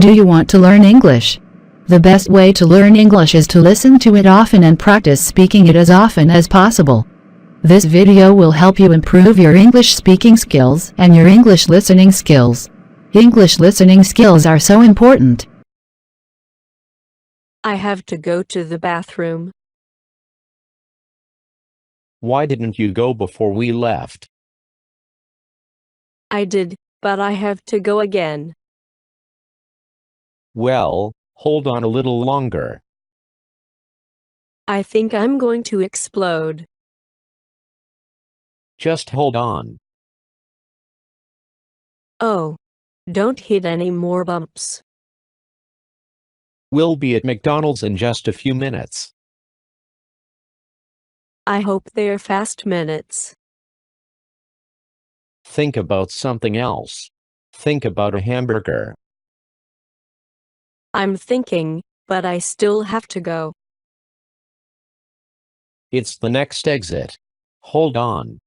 Do you want to learn English? The best way to learn English is to listen to it often and practice speaking it as often as possible. This video will help you improve your English speaking skills and your English listening skills. English listening skills are so important. I have to go to the bathroom. Why didn't you go before we left? I did, but I have to go again. Well, hold on a little longer. I think I'm going to explode. Just hold on. Oh, don't hit any more bumps. We'll be at McDonald's in just a few minutes. I hope they're fast minutes. Think about something else. Think about a hamburger. I'm thinking, but I still have to go. It's the next exit. Hold on.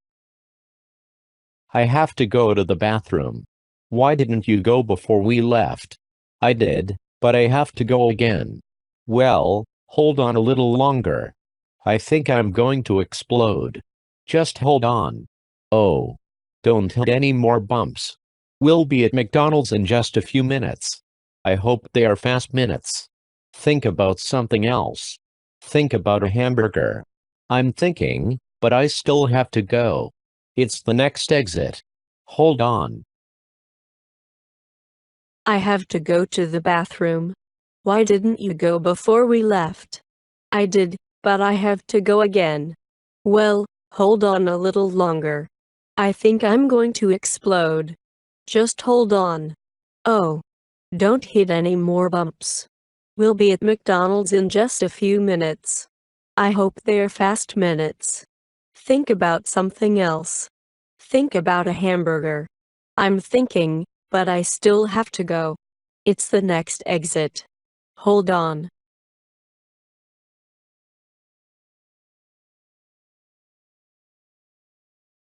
I have to go to the bathroom. Why didn't you go before we left? I did, but I have to go again. Well, hold on a little longer. I think I'm going to explode. Just hold on. Oh, don't hit any more bumps. We'll be at McDonald's in just a few minutes. I hope they are fast minutes. Think about something else. Think about a hamburger. I'm thinking, but I still have to go. It's the next exit. Hold on. I have to go to the bathroom. Why didn't you go before we left? I did, but I have to go again. Well, hold on a little longer. I think I'm going to explode. Just hold on. Oh, don't hit any more bumps. We'll be at McDonald's in just a few minutes. I hope they're fast minutes. Think about something else. Think about a hamburger. I'm thinking, but I still have to go. It's the next exit. Hold on.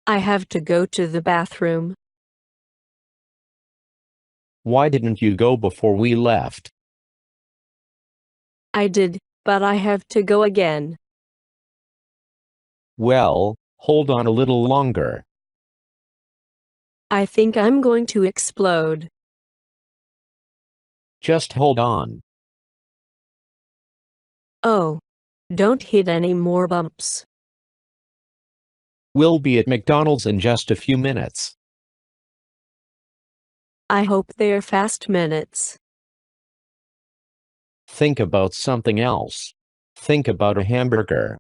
I have to go to the bathroom. Why didn't you go before we left? I did, but I have to go again. Well, hold on a little longer. I think I'm going to explode. Just hold on. Oh, don't hit any more bumps. We'll be at McDonald's in just a few minutes. I hope they're fast minutes. Think about something else. Think about a hamburger.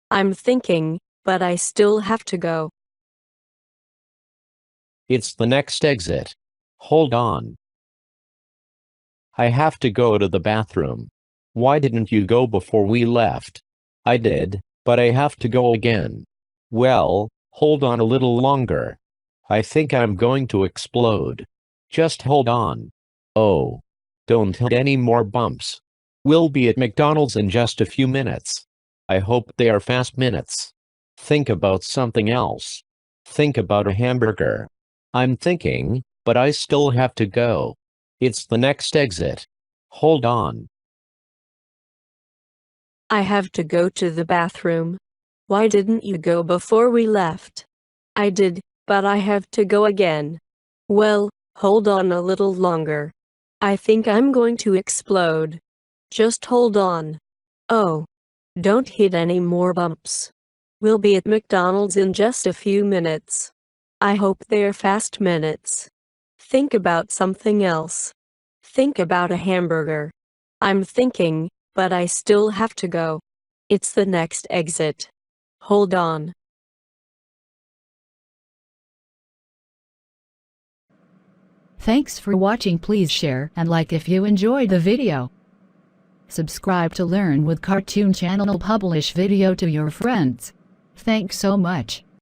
I'm thinking, but I still have to go. It's the next exit. Hold on. I have to go to the bathroom. Why didn't you go before we left? I did, but I have to go again. Well, hold on a little longer. I think I'm going to explode. Just hold on. Oh, don't hit any more bumps. We'll be at McDonald's in just a few minutes. I hope they are fast minutes. Think about something else. Think about a hamburger. I'm thinking, but I still have to go. It's the next exit. Hold on. I have to go to the bathroom. Why didn't you go before we left? I did, but I have to go again. Well, hold on a little longer. I think I'm going to explode. Just hold on. Oh, don't hit any more bumps. We'll be at McDonald's in just a few minutes. I hope they're fast minutes. Think about something else. Think about a hamburger. I'm thinking, but I still have to go. It's the next exit. Hold on. Thanks for watching. Please share and like if you enjoyed the video. Subscribe to Learn with Cartoon Channel. Publish video to your friends. Thanks so much.